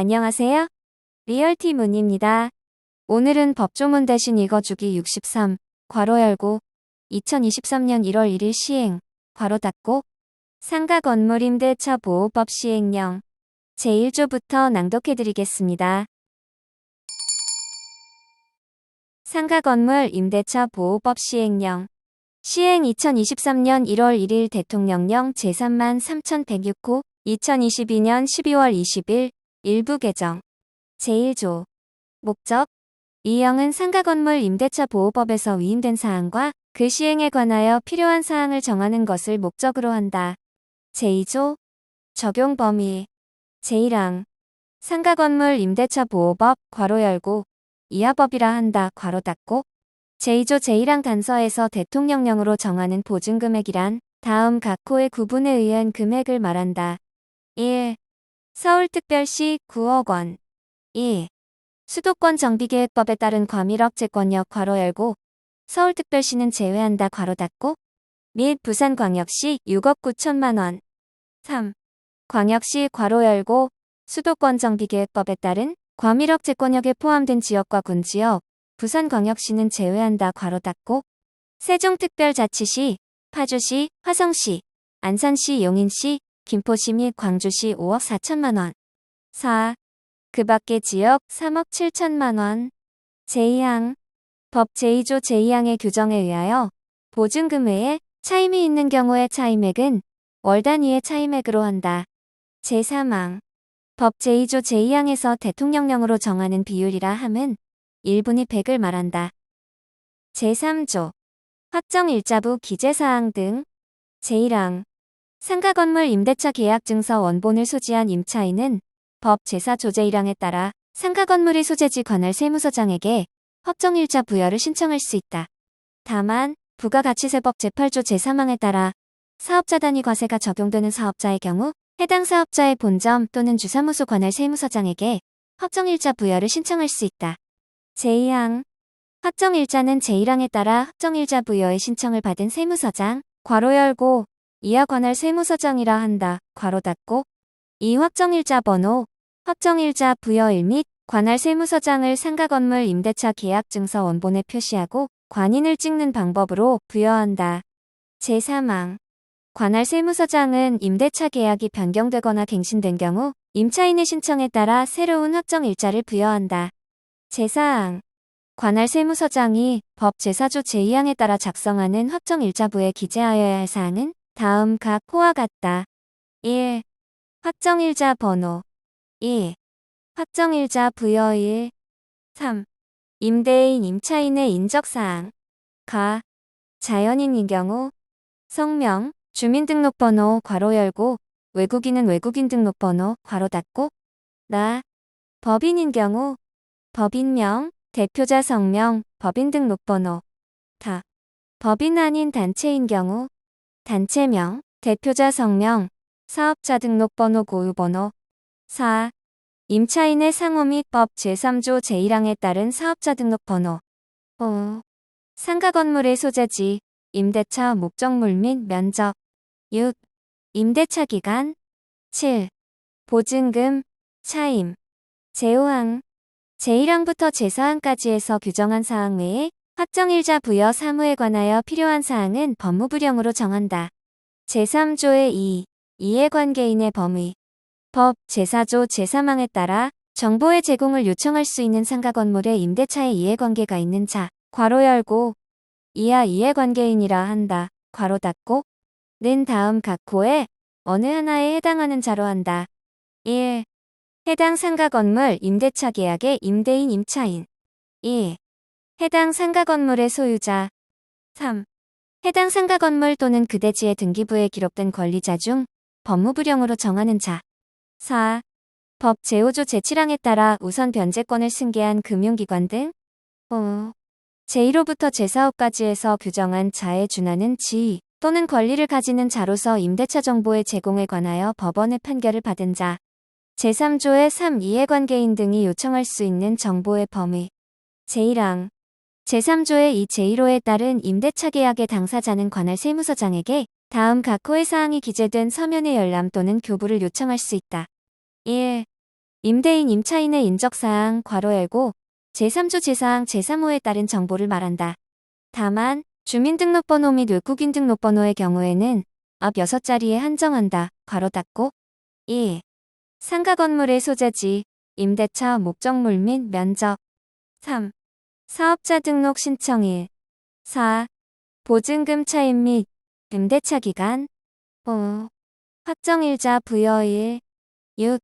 안녕하세요. 리얼티 문입니다. 오늘은 법조문 대신 읽어주기 63, 괄호 열고, 2023년 1월 1일 시행, 괄호 닫고, 상가건물임대차 보호법 시행령, 제1조부터 낭독해드리겠습니다. 상가건물 임대차 보호법 시행령, 시행 2023년 1월 1일 대통령령 제33,106호, 2022년 12월 20일, 일부 개정. 제1조. 목적. 이 령은 상가건물 임대차 보호법에서 위임된 사항과 그 시행에 관하여 필요한 사항을 정하는 것을 목적으로 한다. 제2조. 적용 범위. 제1항. 상가건물 임대차 보호법, 괄호 열고, 이하법이라 한다, 괄호 닫고. 제2조 제1항 단서에서 대통령령으로 정하는 보증금액이란 다음 각 호의 구분에 의한 금액을 말한다. 1. 서울특별시 9억 원. 2. 수도권 정비계획법에 따른 과밀억 채권력 괄호 열고, 서울특별시는 제외한다, 괄호 닫고. 및 부산광역시 6억 9천만 원. 3. 광역시 괄호 열고, 수도권 정비계획법에 따른 과밀억 채권력에 포함된 지역과 군지역, 부산광역시는 제외한다, 괄호 닫고. 세종특별자치시, 파주시, 화성시, 안산시, 용인시, 김포시 및 광주시 5억 4천만 원. 4. 그 밖의 지역 3억 7천만 원. 제2항. 법 제2조 제2항의 규정에 의하여 보증금 외에 차임이 있는 경우의 차임액은 월 단위의 차임액으로 한다. 제3항. 법 제2조 제2항에서 대통령령으로 정하는 비율이라 함은 1분위 100을 말한다. 제3조. 확정일자부 기재사항 등. 제1항. 상가건물 임대차 계약증서 원본을 소지한 임차인은 법 제4조 제1항에 따라 상가건물의 소재지 관할 세무서장에게 확정일자 부여를 신청할 수 있다. 다만 부가가치세법 제8조 제3항에 따라 사업자 단위 과세가 적용되는 사업자의 경우 해당 사업자의 본점 또는 주사무소 관할 세무서장에게 확정일자 부여를 신청할 수 있다. 제2항. 확정일자는 제1항에 따라 확정일자 부여의 신청을 받은 세무서장, 괄호 열고, 이하 관할 세무서장이라 한다, 괄호 닫고. 이 확정일자 번호, 확정일자 부여일 및 관할 세무서장을 상가건물 임대차 계약증서 원본에 표시하고 관인을 찍는 방법으로 부여한다. 제3항. 관할 세무서장은 임대차 계약이 변경되거나 갱신된 경우 임차인의 신청에 따라 새로운 확정일자를 부여한다. 제4항. 관할 세무서장이 법 제4조 제2항에 따라 작성하는 확정일자부에 기재하여야 할 사항은 다음 각 호와 같다. 1. 확정일자 번호. 2. 확정일자 부여일. 3. 임대인 임차인의 인적사항. 가. 자연인인 경우 성명, 주민등록번호 괄호 열고, 외국인은 외국인 등록번호 괄호 닫고. 나. 법인인 경우 법인명, 대표자 성명, 법인등록번호. 다. 법인 아닌 단체인 경우 단체명, 대표자 성명, 사업자 등록번호 고유번호. 4. 임차인의 상호 및 법 제3조 제1항에 따른 사업자 등록번호. 5. 상가건물의 소재지, 임대차 목적물 및 면적. 6. 임대차 기간. 7. 보증금, 차임. 제5항. 제1항부터 제4항까지에서 규정한 사항 외에 확정일자 부여 사무에 관하여 필요한 사항은 법무부령으로 정한다. 제3조의 2. 이해관계인의 범위. 법 제4조 제3항에 따라 정보의 제공을 요청할 수 있는 상가건물의 임대차에 이해관계가 있는 자, 괄호 열고, 이하 이해관계인이라 한다, 괄호 닫고. 는 다음 각 호에 어느 하나에 해당하는 자로 한다. 1. 해당 상가건물 임대차 계약의 임대인 임차인. 2. 해당 상가건물의 소유자. 3. 해당 상가건물 또는 그 대지의 등기부에 기록된 권리자 중 법무부령으로 정하는 자. 4. 법 제5조 제7항에 따라 우선 변제권을 승계한 금융기관 등. 5. 제1호부터 제4호까지에서 규정한 자에 준하는 지위 또는 권리를 가지는 자로서 임대차 정보의 제공에 관하여 법원의 판결을 받은 자. 제3조의 3. 이해관계인 등이 요청할 수 있는 정보의 범위. 제1항. 제3조의 2 제1호에 따른 임대차 계약의 당사자는 관할 세무서장에게 다음 각 호의 사항이 기재된 서면의 열람 또는 교부를 요청할 수 있다. 1. 임대인 임차인의 인적사항 괄호 열고 제3조 제4항 제3호에 따른 정보를 말한다. 다만 주민등록번호 및 외국인등록번호의 경우에는 앞 6자리에 한정한다. 괄호 닫고 1. 상가 건물의 소재지, 임대차 목적물 및 면적 3. 사업자 등록 신청일 4. 보증금 차입 및 임대차 기간 5. 확정일자 부여일 6.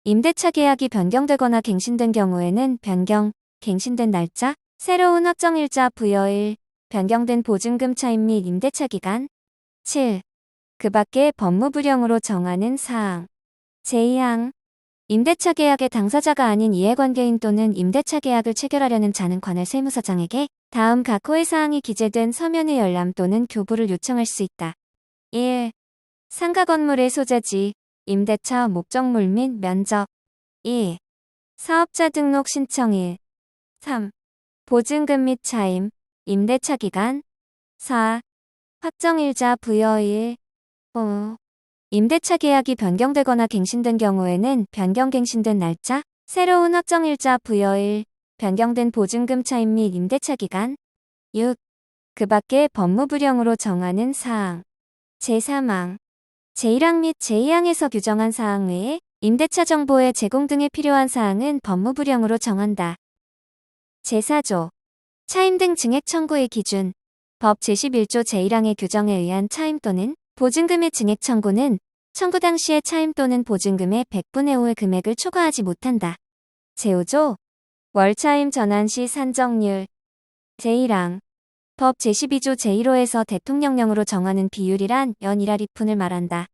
임대차 계약이 변경되거나 갱신된 경우에는 변경, 갱신된 날짜, 새로운 확정일자 부여일, 변경된 보증금 차입 및 임대차 기간 7. 그 밖에 법무부령으로 정하는 사항 제2항 임대차 계약의 당사자가 아닌 이해관계인 또는 임대차 계약을 체결하려는 자는 관할 세무서장에게 다음 각 호의 사항이 기재된 서면의 열람 또는 교부를 요청할 수 있다. 1. 상가 건물의 소재지, 임대차 목적물 및 면적 2. 사업자 등록 신청일 3. 보증금 및 차임, 임대차 기간 4. 확정일자 부여일 5. 임대차 계약이 변경되거나 갱신된 경우에는 변경 갱신된 날짜, 새로운 확정일자 부여일, 변경된 보증금 차입 및 임대차 기간 6. 그 밖에 법무부령으로 정하는 사항 제3항 제1항 및 제2항에서 규정한 사항 외에 임대차 정보의 제공 등에 필요한 사항은 법무부령으로 정한다. 제4조 차임 등 증액 청구의 기준 법 제11조 제1항의 규정에 의한 차임 또는 보증금의 증액 청구는 청구 당시의 차임 또는 보증금의 100분의 5의 금액을 초과하지 못한다. 제5조 월차임 전환 시 산정률 제1항 법 제12조 제1호에서 대통령령으로 정하는 비율이란 연일하리푼을 말한다.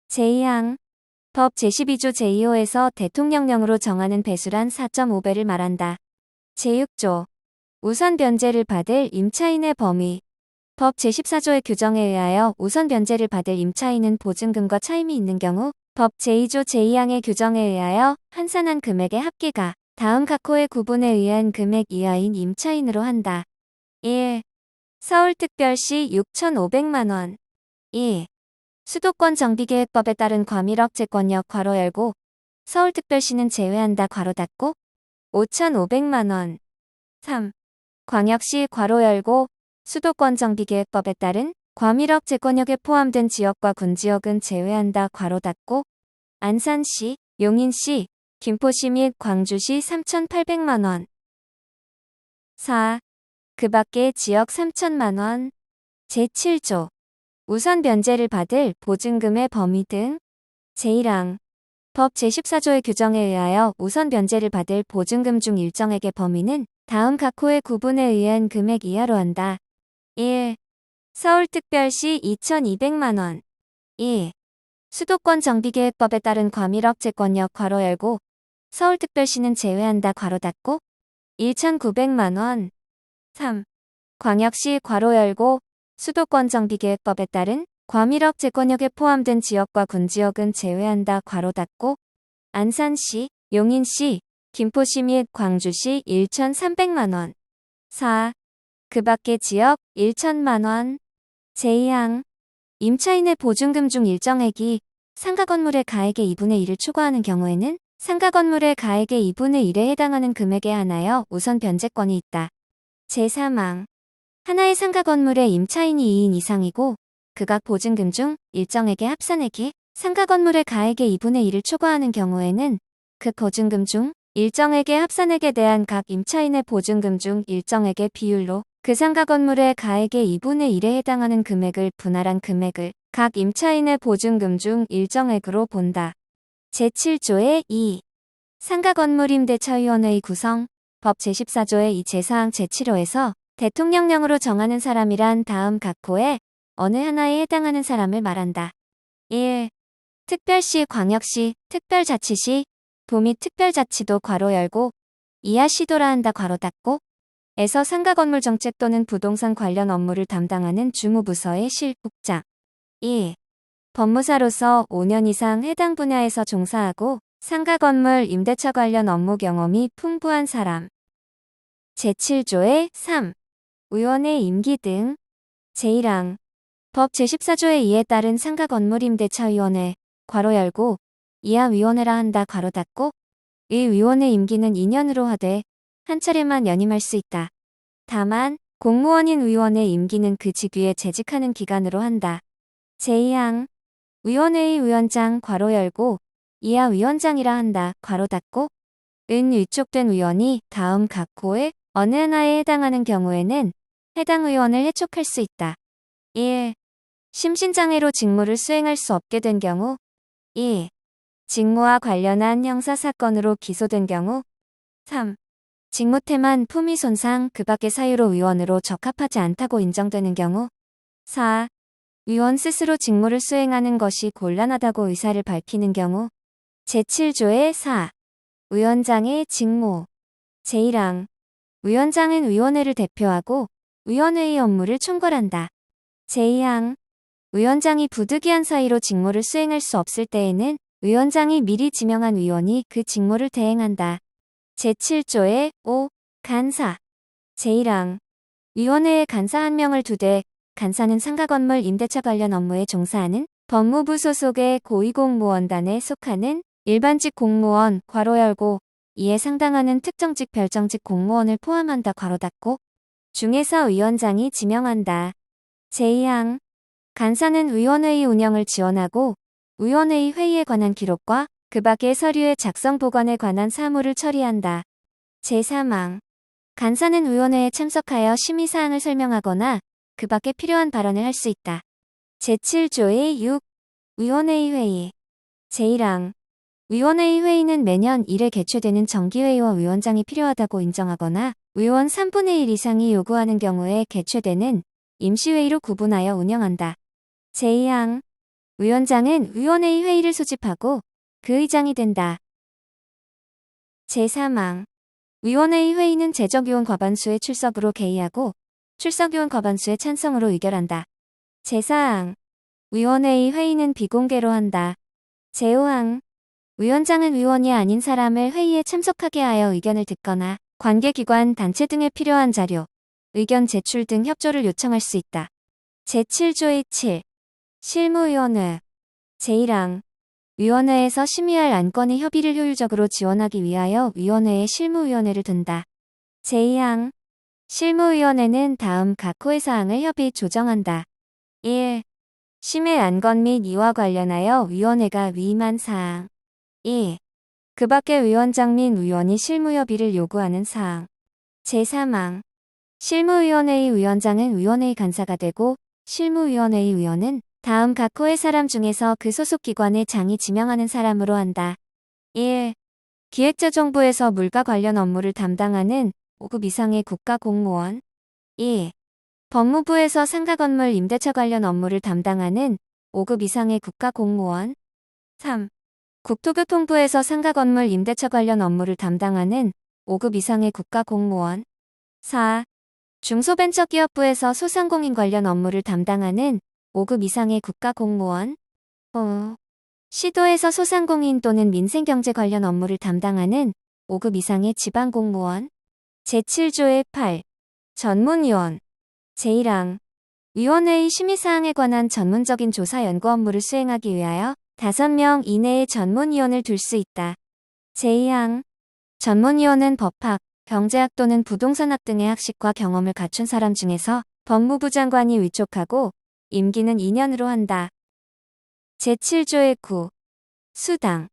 제2항 법 제12조 제2호에서 대통령령으로 정하는 배수란 4.5배를 말한다. 제6조 우선 변제를 받을 임차인의 범위 법 제14조의 규정에 의하여 우선 변제를 받을 임차인은 보증금과 차임이 있는 경우 법 제2조 제2항의 규정에 의하여 환산한 금액의 합계가 다음 각 호의 구분에 의한 금액 이하인 임차인으로 한다. 1. 서울특별시 6,500만원 2. 수도권 정비계획법에 따른 과밀억 채권력 괄호 열고 서울특별시는 제외한다 괄호 닫고 5,500만원 3. 광역시 괄호 열고 수도권 정비계획법에 따른 과밀억 채권역에 포함된 지역과 군지역은 제외한다 괄호 닫고 안산시, 용인시, 김포시 및 광주시 3,800만원 4. 그 밖의 지역 3천만원 제7조 우선 변제를 받을 보증금의 범위 등 제1항 법 제14조의 규정에 의하여 우선 변제를 받을 보증금 중 일정액의 범위는 다음 각 호의 구분에 의한 금액 이하로 한다. 1. 서울특별시 2,200만원 2. 수도권 정비계획법에 따른 과밀억 채권역 괄호 열고 서울특별시는 제외한다 괄호 닫고 1,900만원 3. 광역시 괄호 열고 수도권 정비계획법에 따른 과밀억 채권역에 포함된 지역과 군지역은 제외한다 괄호 닫고 안산시, 용인시, 김포시 및 광주시 1,300만원 4. 그 밖의 지역 1,000만원 제2항 임차인의 보증금 중 일정액이 상가 건물의 가액의 2분의 1을 초과하는 경우에는 상가 건물의 가액의 2분의 1에 해당하는 금액에 한하여 우선 변제권이 있다. 제3항 하나의 상가 건물의 임차인이 2인 이상이고 그각 보증금 중 일정액의 합산액이 상가 건물의 가액의 2분의 1을 초과하는 경우에는 그 보증금 중 일정액의 합산액에 대한 각 임차인의 보증금 중 일정액의 비율로 그 상가 건물의 가액의 2분의 1에 해당하는 금액을 분할한 금액을 각 임차인의 보증금 중 일정액으로 본다. 제7조의 2. 상가 건물 임대차위원회의 구성 법 제14조의 2 제4항 제7호에서 대통령령으로 정하는 사람이란 다음 각 호에 어느 하나에 해당하는 사람을 말한다. 1. 특별시, 광역시, 특별자치시, 도 및 특별자치도 괄호 열고 이하 시도라 한다 괄호 닫고 에서 상가 건물 정책 또는 부동산 관련 업무를 담당하는 주무부서의 실국장 2. 법무사로서 5년 이상 해당 분야에서 종사하고 상가 건물 임대차 관련 업무 경험이 풍부한 사람 제7조의 3. 의원의 임기 등 제1항 법 제14조의 2에 따른 상가 건물 임대차위원회 괄호 열고 이하 위원회라 한다 괄호 닫고 의 의원의 임기는 2년으로 하되 한 차례만 연임할 수 있다. 다만 공무원인 의원의 임기는 그 직위에 재직하는 기간으로 한다. 제2항 위원회의 위원장 괄호 열고 이하 위원장이라 한다. 괄호 닫고 은 위촉된 의원이 다음 각 호의 어느 하나에 해당하는 경우에는 해당 의원을 해촉할 수 있다. 1. 심신장애로 직무를 수행할 수 없게 된 경우 2. 직무와 관련한 형사사건으로 기소된 경우 3. 직무태만 품위 손상 그 밖의 사유로 의원으로 적합하지 않다고 인정되는 경우 4. 의원 스스로 직무를 수행하는 것이 곤란하다고 의사를 밝히는 경우 제7조의 4. 위원장의 직무 제1항 위원장은 위원회를 대표하고 위원회의 업무를 총괄한다. 제2항 위원장이 부득이한 사유로 직무를 수행할 수 없을 때에는 위원장이 미리 지명한 위원이 그 직무를 대행한다. 제7조의 5. 간사 제1항 위원회에 간사 1명을 두되 간사는 상가건물 임대차 관련 업무에 종사하는 법무부 소속의 고위공무원단에 속하는 일반직 공무원 괄호 열고 이에 상당하는 특정직 별정직 공무원을 포함한다. 괄호 닫고 중에서 위원장이 지명한다. 제2항 간사는 위원회의 운영을 지원하고 위원회의 회의에 관한 기록과 그 밖의 서류의 작성 보관에 관한 사무를 처리한다. 제3항 간사는 위원회에 참석하여 심의사항을 설명하거나 그 밖에 필요한 발언을 할 수 있다. 제7조의 6. 위원회의 회의 제1항 위원회의 회의는 매년 1회 개최되는 정기회의와 위원장이 필요하다고 인정하거나 위원 3분의 1 이상이 요구하는 경우에 개최되는 임시회의로 구분하여 운영한다. 제2항 위원장은 위원회의 회의를 소집하고 그 의장이 된다. 제3항 위원회의 회의는 재적위원 과반수의 출석으로 개의하고 출석위원 과반수의 찬성으로 의결한다. 제4항 위원회의 회의는 비공개로 한다. 제5항 위원장은 위원이 아닌 사람을 회의에 참석하게 하여 의견을 듣거나 관계기관, 단체 등에 필요한 자료, 의견 제출 등 협조를 요청할 수 있다. 제7조의 7. 실무위원회 제1항 위원회에서 심의할 안건의 협의를 효율적으로 지원하기 위하여 위원회에 실무위원회를 둔다. 제2항 실무위원회는 다음 각 호의 사항을 협의 조정한다. 1. 심의 안건 및 이와 관련하여 위원회가 위임한 사항 2. 그 밖의 위원장 및 위원이 실무협의를 요구하는 사항 제3항 실무위원회의 위원장은 위원회의 간사가 되고 실무위원회의 위원은 다음 각 호의 사람 중에서 그 소속 기관의 장이 지명하는 사람으로 한다. 1. 기획재정부에서 물가 관련 업무를 담당하는 5급 이상의 국가공무원 2. 법무부에서 상가건물 임대차 관련 업무를 담당하는 5급 이상의 국가공무원 3. 국토교통부에서 상가건물 임대차 관련 업무를 담당하는 5급 이상의 국가공무원 4. 중소벤처기업부에서 소상공인 관련 업무를 담당하는 5급 이상의 국가공무원 5. 시도에서 소상공인 또는 민생경제 관련 업무를 담당하는 5급 이상의 지방공무원 제7조의 8. 전문위원 제1항 위원회의 심의사항에 관한 전문적인 조사 연구 업무를 수행하기 위하여 5명 이내의 전문위원을 둘 수 있다. 제2항 전문위원은 법학, 경제학 또는 부동산학 등의 학식과 경험을 갖춘 사람 중에서 법무부 장관이 위촉하고 임기는 2년으로 한다. 제7조의 9. 수당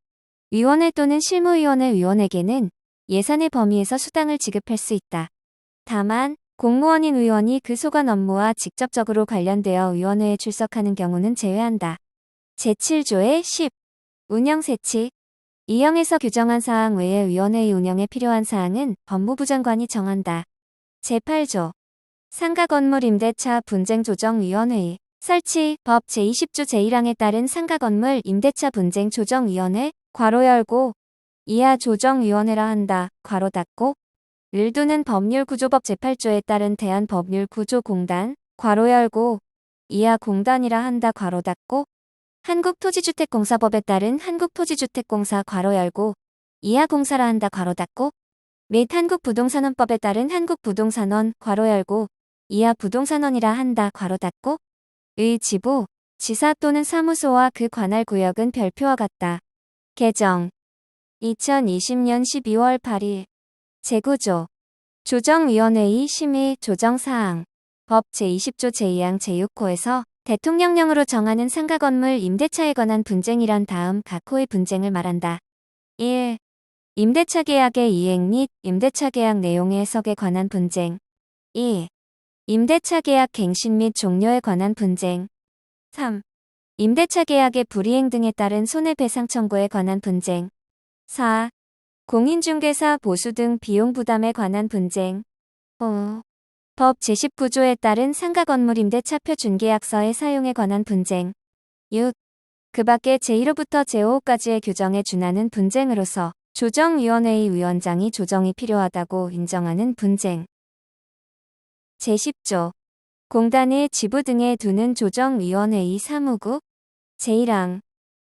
위원회 또는 실무위원회 위원에게는 예산의 범위에서 수당을 지급할 수 있다. 다만 공무원인 의원이 그 소관 업무와 직접적으로 관련되어 위원회에 출석하는 경우는 제외한다. 제7조의 10. 운영세치 이 항에서 규정한 사항 외에 위원회의 운영에 필요한 사항은 법무부 장관이 정한다. 제8조 상가건물 임대차 분쟁조정위원회 설치 법 제20조 제1항에 따른 상가건물 임대차 분쟁조정위원회 괄호 열고 이하 조정위원회라 한다. 괄호 닫고 를 두는 법률구조법 제8조에 따른 대한법률구조공단 괄호 열고 이하 공단이라 한다. 괄호 닫고 한국토지주택공사법에 따른 한국토지주택공사 괄호 열고 이하 공사라 한다. 괄호 닫고 및 한국부동산원법에 따른 한국부동산원 괄호 열고 이하 부동산원이라 한다. 괄호 닫고 의 지부, 지사 또는 사무소와 그 관할 구역은 별표와 같다. 개정 2020년 12월 8일 재구조 조정위원회의 심의 조정사항 법 제20조 제2항 제6호에서 대통령령으로 정하는 상가건물 임대차에 관한 분쟁이란 다음 각 호의 분쟁을 말한다. 1. 임대차 계약의 이행 및 임대차 계약 내용의 해석에 관한 분쟁. 2. 임대차 계약 갱신 및 종료에 관한 분쟁. 3. 임대차 계약의 불이행 등에 따른 손해배상 청구에 관한 분쟁. 4. 공인중개사 보수 등 비용 부담에 관한 분쟁. 5. 법 제19조에 따른 상가건물 임대차표 준계약서의 사용에 관한 분쟁. 6. 그 밖에 제1호부터 제5호까지의 규정에 준하는 분쟁으로서 조정위원회의 위원장이 조정이 필요하다고 인정하는 분쟁. 제10조 공단의 지부 등에 두는 조정위원회의 사무국. 제1항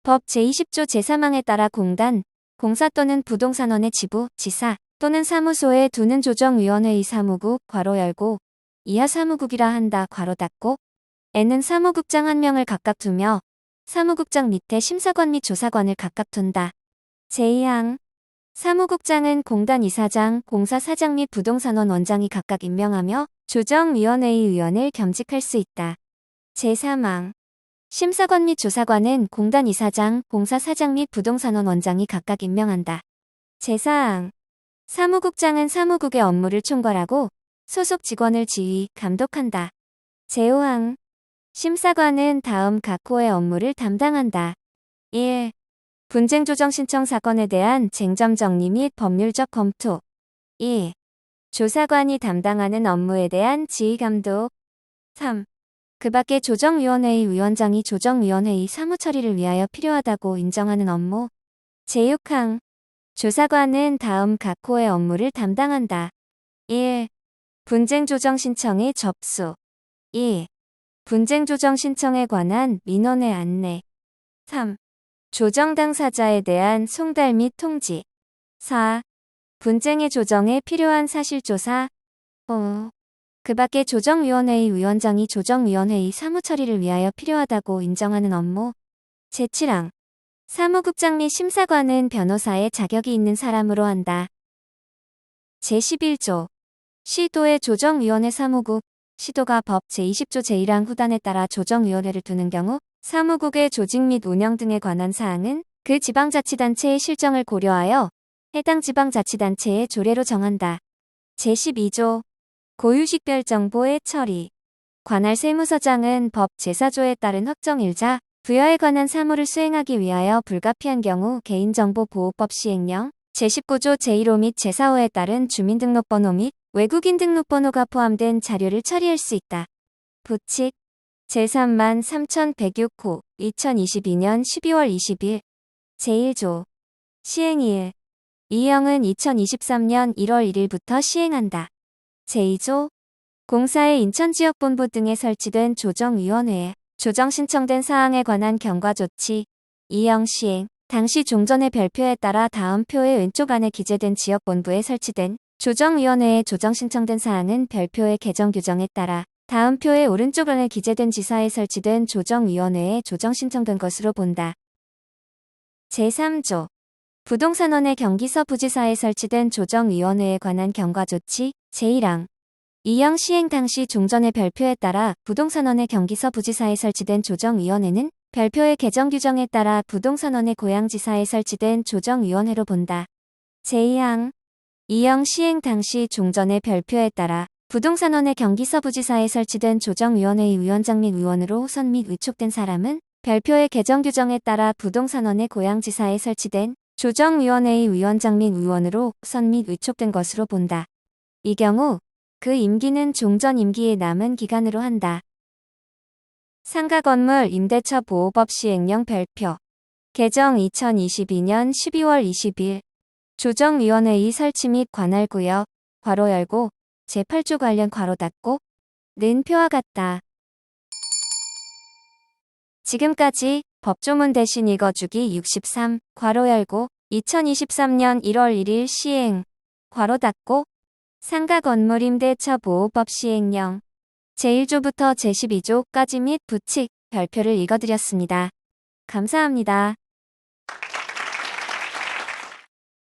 법 제20조 제3항에 따라 공단, 공사 또는 부동산원의 지부, 지사 또는 사무소에 두는 조정위원회의 사무국 괄호 열고 이하 사무국이라 한다 괄호 닫고 에는 사무국장 1명을 각각 두며 사무국장 밑에 심사관 및 조사관을 각각 둔다. 제2항 사무국장은 공단 이사장, 공사사장 및 부동산원 원장이 각각 임명하며 조정위원회의 위원을 겸직할 수 있다. 제3항 심사관 및 조사관은 공단 이사장, 공사사장 및 부동산원 원장이 각각 임명한다. 제4항 사무국장은 사무국의 업무를 총괄하고 소속 직원을 지휘, 감독한다. 제5항 심사관은 다음 각 호의 업무를 담당한다. 1. 분쟁 조정 신청 사건에 대한 쟁점 정리 및 법률적 검토. 2. 조사관이 담당하는 업무에 대한 지휘 감독. 3. 그 밖에 조정위원회의 위원장이 조정위원회의 사무 처리를 위하여 필요하다고 인정하는 업무. 제6항 조사관은 다음 각 호의 업무를 담당한다. 1. 분쟁 조정 신청의 접수. 2. 분쟁 조정 신청에 관한 민원의 안내. 3. 조정 당사자에 대한 송달 및 통지. 4. 분쟁의 조정에 필요한 사실조사. 5. 그 밖에 조정위원회의 위원장이 조정위원회의 사무 처리를 위하여 필요하다고 인정하는 업무. 제7항 사무국장 및 심사관은 변호사의 자격이 있는 사람으로 한다. 제11조 시도의 조정위원회 사무국 시도가 법 제20조 제1항 후단에 따라 조정위원회를 두는 경우 사무국의 조직 및 운영 등에 관한 사항은 그 지방자치단체의 실정을 고려하여 해당 지방자치단체의 조례로 정한다. 제12조 고유식별 정보의 처리 관할 세무서장은 법 제4조에 따른 확정일자 부여에 관한 사무를 수행하기 위하여 불가피한 경우 개인정보보호법 시행령 제19조 제1호 및 제4호에 따른 주민등록번호 및 외국인 등록번호가 포함된 자료를 처리할 수 있다. 부칙 제3만 3106호 2022년 12월 20일 제1조 시행일 이형은 2023년 1월 1일부터 시행한다. 제2조 공사의 인천지역본부 등에 설치된 조정위원회에 조정 신청된 사항에 관한 경과조치 이형 시행 당시 종전의 별표에 따라 다음 표의 왼쪽 안에 기재된 지역본부에 설치된 조정위원회에 조정 신청된 사항은 별표의 개정 규정에 따라 다음 표의 오른쪽 안에 기재된 지사에 설치된 조정위원회에 조정 신청된 것으로 본다. 제3조 부동산원의 경기서 부지사에 설치된 조정위원회에 관한 경과조치 제1항 이형 시행 당시 종전의 별표에 따라 부동산원의 경기서 부지사에 설치된 조정위원회는 별표의 개정 규정에 따라 부동산원의 고양지사에 설치된 조정위원회로 본다. 제2항 이형 시행 당시 종전의 별표에 따라 부동산원의 경기서 부지사에 설치된 조정위원회의 위원장 및 의원으로 호선 및 위촉된 사람은 별표의 개정 규정에 따라 부동산원의 고양지사에 설치된 조정위원회의 위원장 및 의원으로 호선 및 위촉된 것으로 본다. 이 경우 그 임기는 종전 임기에 남은 기간으로 한다. 상가건물 임대차 보호법 시행령 별표 개정 2022년 12월 20일 조정위원회의 설치 및 관할구역 괄호 열고 제8조 관련 괄호 닫고 는 표와 같다. 지금까지 법조문 대신 읽어주기 63 괄호 열고 2023년 1월 1일 시행 괄호 닫고 상가건물 임대차 보호법 시행령 제1조부터 제12조까지 및 부칙 별표를 읽어드렸습니다. 감사합니다.